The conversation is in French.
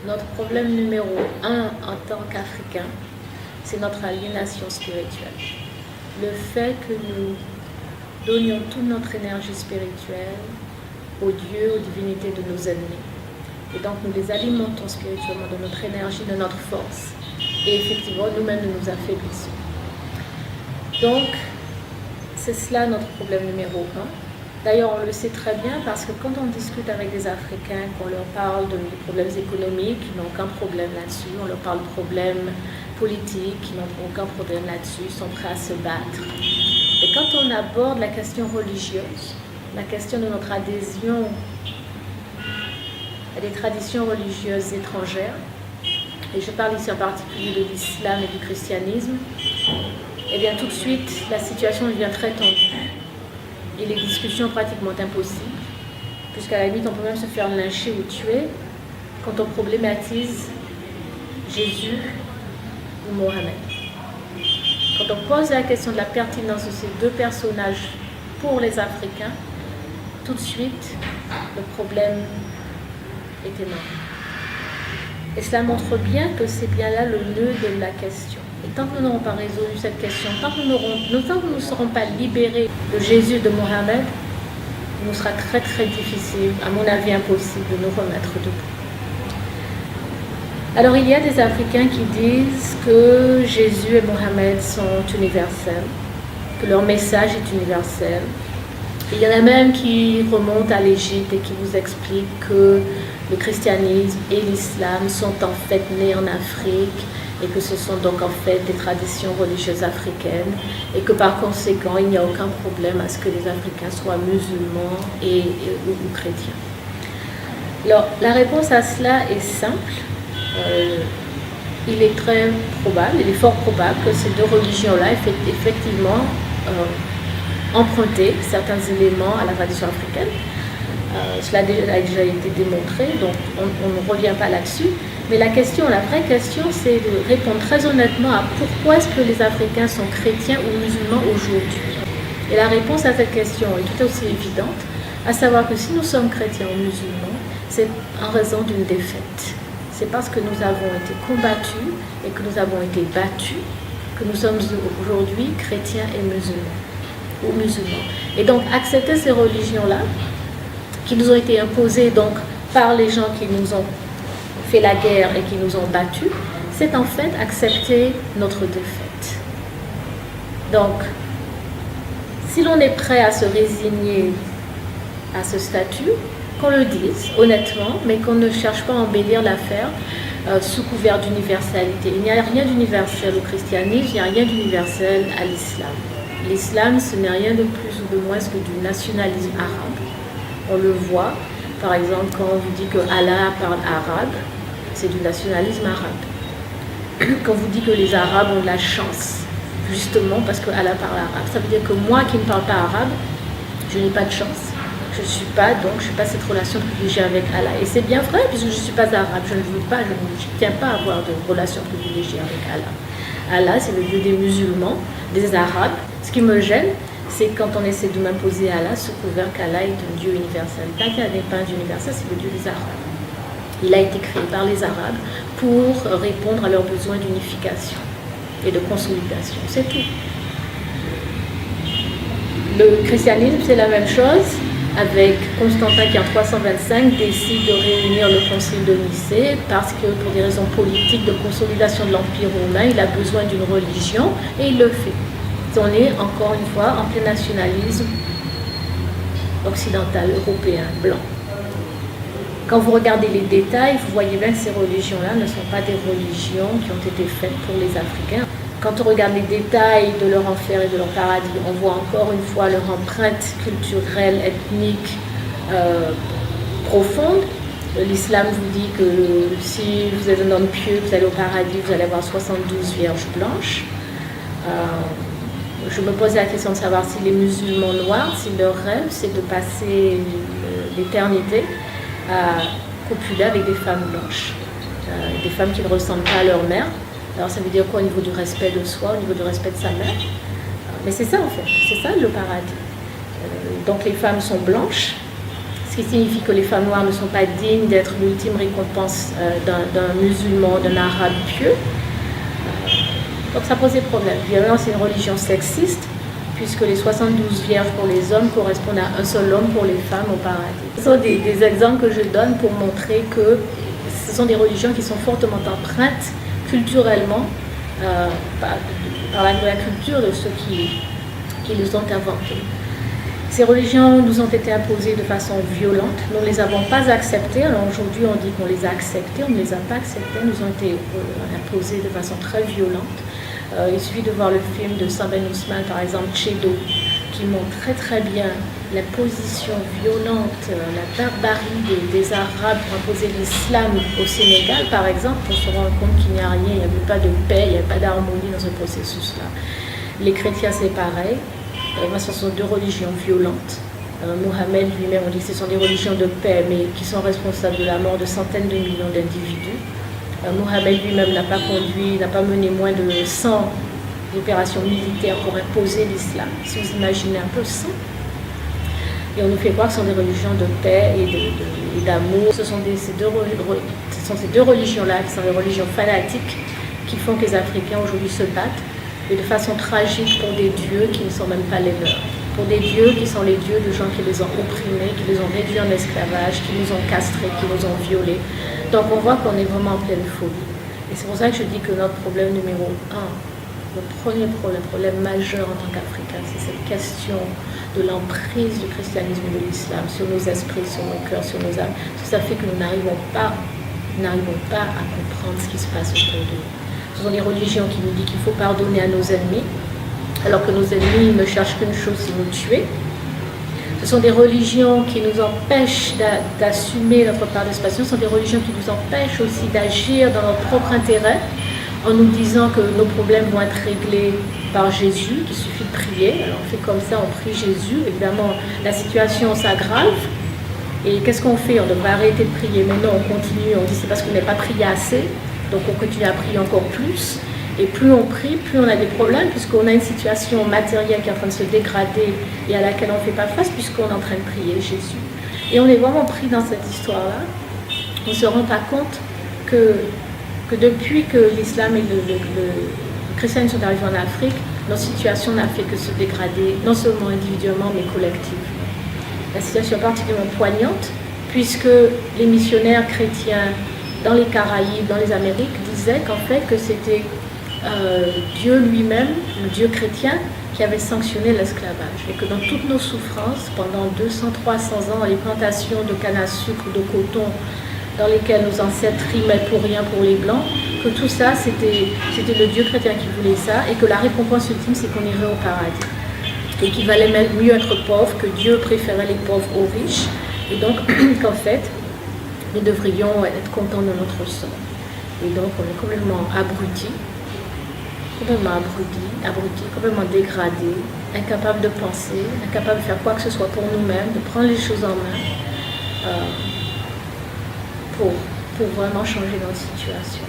Notre problème numéro un en tant qu'Africains, c'est notre aliénation spirituelle. Le fait que nous donnions toute notre énergie spirituelle aux dieux, aux divinités de nos ennemis. Et donc nous les alimentons spirituellement de notre énergie, de notre force. Et effectivement, nous-mêmes, nous nous affaiblissons. Donc, c'est cela notre problème numéro un. D'ailleurs, on le sait très bien parce que quand on discute avec des Africains, qu'on leur parle de problèmes économiques, ils n'ont aucun problème là-dessus. On leur parle de problèmes politiques, ils n'ont aucun problème là-dessus, ils sont prêts à se battre. Et quand on aborde la question religieuse, la question de notre adhésion à des traditions religieuses étrangères, et je parle ici en particulier de l'islam et du christianisme, eh bien tout de suite, la situation devient très tendue. Et les discussions pratiquement impossibles, puisqu'à la limite, on peut même se faire lyncher ou tuer quand on problématise Jésus ou Mohammed. Quand on pose la question de la pertinence de ces deux personnages pour les Africains, tout de suite, le problème est énorme. Et cela montre bien que c'est bien là le nœud de la question. Et tant que nous n'aurons pas résolu cette question, tant que nous ne serons pas libérés de Jésus et de Mohammed, il nous sera très très difficile, à mon avis impossible, de nous remettre debout. Alors il y a des Africains qui disent que Jésus et Mohammed sont universels, que leur message est universel. Il y en a même qui remontent à l'Égypte et qui vous expliquent que le christianisme et l'islam sont en fait nés en Afrique et que ce sont donc en fait des traditions religieuses africaines et que par conséquent il n'y a aucun problème à ce que les Africains soient musulmans ou chrétiens. Alors la réponse à cela est simple. Il est très probable, il est fort probable que ces deux religions-là effectivement emprunté certains éléments à la tradition africaine. Cela a déjà été démontré, donc on ne revient pas là-dessus. Mais la vraie question, c'est de répondre très honnêtement à pourquoi est-ce que les Africains sont chrétiens ou musulmans aujourd'hui. Et la réponse à cette question est tout aussi évidente, à savoir que si nous sommes chrétiens ou musulmans, c'est en raison d'une défaite. C'est parce que nous avons été combattus et que nous avons été battus que nous sommes aujourd'hui chrétiens et musulmans. Ou musulmans. Et donc accepter ces religions-là, qui nous ont été imposées donc par les gens qui nous ont fait la guerre et qui nous ont battus, c'est en fait accepter notre défaite. Donc, si l'on est prêt à se résigner à ce statut, qu'on le dise honnêtement, mais qu'on ne cherche pas à embellir l'affaire sous couvert d'universalité. Il n'y a rien d'universel au christianisme, il n'y a rien d'universel à l'islam. L'islam, ce n'est rien de plus ou de moins que du nationalisme arabe. On le voit, par exemple, quand on vous dit que Allah parle arabe, c'est du nationalisme arabe. Quand on vous dit que les Arabes ont de la chance, justement parce que Allah parle arabe, ça veut dire que moi qui ne parle pas arabe, je n'ai pas de chance. Je ne suis pas cette relation privilégiée avec Allah. Et c'est bien vrai, puisque je ne suis pas arabe, je ne tiens pas à avoir de relation privilégiée avec Allah. Allah, c'est le Dieu des musulmans, des Arabes. Ce qui me gêne, c'est quand on essaie de m'imposer Allah sous couvert qu'Allah est un Dieu universel. Allah n'est pas un Dieu universel, c'est le Dieu des Arabes. Il a été créé par les Arabes pour répondre à leurs besoins d'unification et de consolidation. C'est tout. Le christianisme, c'est la même chose, avec Constantin qui en 325 décide de réunir le concile de Nicée parce que pour des raisons politiques de consolidation de l'Empire romain, il a besoin d'une religion et il le fait. On est encore une fois en plein nationalisme occidental, européen, blanc. Quand vous regardez les détails, vous voyez bien que ces religions-là ne sont pas des religions qui ont été faites pour les Africains. Quand on regarde les détails de leur enfer et de leur paradis, on voit encore une fois leur empreinte culturelle, ethnique profonde. L'islam vous dit que si vous êtes un homme pieux, vous allez au paradis, vous allez avoir 72 vierges blanches. Je me posais la question de savoir si les musulmans noirs, si leur rêve, c'est de passer l'éternité à copuler avec des femmes blanches, des femmes qui ne ressemblent pas à leur mère. Alors ça veut dire quoi au niveau du respect de soi, au niveau du respect de sa mère? Mais c'est ça en fait, c'est ça le paradis. Donc les femmes sont blanches, ce qui signifie que les femmes noires ne sont pas dignes d'être l'ultime récompense d'un musulman, d'un arabe pieux. Donc ça posait problème. Évidemment, c'est une religion sexiste, puisque les 72 vierges pour les hommes correspondent à un seul homme pour les femmes au paradis. Ce sont des exemples que je donne pour montrer que ce sont des religions qui sont fortement empreintes culturellement par la culture de ceux qui les ont inventées. Ces religions nous ont été imposées de façon violente. Nous ne les avons pas acceptées. Alors aujourd'hui, on dit qu'on les a acceptées. On ne les a pas acceptées. Elles nous ont été imposées de façon très violente. Il suffit de voir le film de Sam Ben Ousmane, par exemple, Chedo, qui montre très très bien la position violente, la barbarie des Arabes pour imposer l'islam au Sénégal, par exemple. On se rend compte qu'il n'y a rien, il n'y avait pas de paix, il n'y avait pas d'harmonie dans ce processus-là. Les chrétiens, c'est pareil. Ce sont deux religions violentes. Mohammed lui-même, on dit que ce sont des religions de paix, mais qui sont responsables de la mort de centaines de millions d'individus. Mohammed lui-même n'a pas mené moins de 100 opérations militaires pour imposer l'islam. Si vous imaginez un peu 100. Et on nous fait croire que ce sont des religions de paix et d'amour. Ce sont ces deux religions-là, qui sont des religions fanatiques, qui font que les Africains aujourd'hui se battent, et de façon tragique pour des dieux qui ne sont même pas les leurs. Pour des dieux qui sont les dieux de gens qui les ont opprimés, qui les ont réduits en esclavage, qui nous ont castrés, qui nous ont violés. Donc on voit qu'on est vraiment en pleine folie. Et c'est pour ça que je dis que notre problème numéro 1, le premier problème majeur en tant qu'Africains, c'est cette question de l'emprise du christianisme et de l'islam sur nos esprits, sur nos cœurs, sur nos âmes. Ça fait que nous n'arrivons pas à comprendre ce qui se passe autour de nous. Ce sont des religions qui nous disent qu'il faut pardonner à nos ennemis, alors que nos ennemis ne cherchent qu'une chose, c'est nous tuer. Ce sont des religions qui nous empêchent d'assumer notre participation. Ce sont des religions qui nous empêchent aussi d'agir dans notre propre intérêt, en nous disant que nos problèmes vont être réglés par Jésus, qu'il suffit de prier. Alors on fait comme ça, on prie Jésus. Évidemment, la situation s'aggrave. Et qu'est-ce qu'on fait? On devrait arrêter de prier. Mais non, on continue. On dit c'est parce qu'on n'a pas prié assez. Donc on continue à prier encore plus. Et plus on prie, plus on a des problèmes, puisqu'on a une situation matérielle qui est en train de se dégrader et à laquelle on ne fait pas face, puisqu'on est en train de prier Jésus. Et on est vraiment pris dans cette histoire-là. On ne se rend pas compte que depuis que l'islam et le christianisme sont arrivés en Afrique, notre situation n'a fait que se dégrader, non seulement individuellement, mais collectivement. La situation est particulièrement poignante, puisque les missionnaires chrétiens dans les Caraïbes, dans les Amériques, disaient qu'en fait que c'était Dieu lui-même, le Dieu chrétien, qui avait sanctionné l'esclavage. Et que dans toutes nos souffrances, pendant 200-300 ans, dans les plantations de canne à sucre, de coton, dans lesquelles nos ancêtres rimaient pour rien pour les Blancs, que tout ça, c'était le Dieu chrétien qui voulait ça, et que la récompense ultime, c'est qu'on irait au paradis. Et qu'il valait mieux être pauvre, que Dieu préférait les pauvres aux riches, et donc qu'en fait, nous devrions être contents de notre sort. Et donc, on est complètement abrutis, complètement dégradés, incapables de penser, incapables de faire quoi que ce soit pour nous-mêmes, de prendre les choses en main pour vraiment changer notre situation.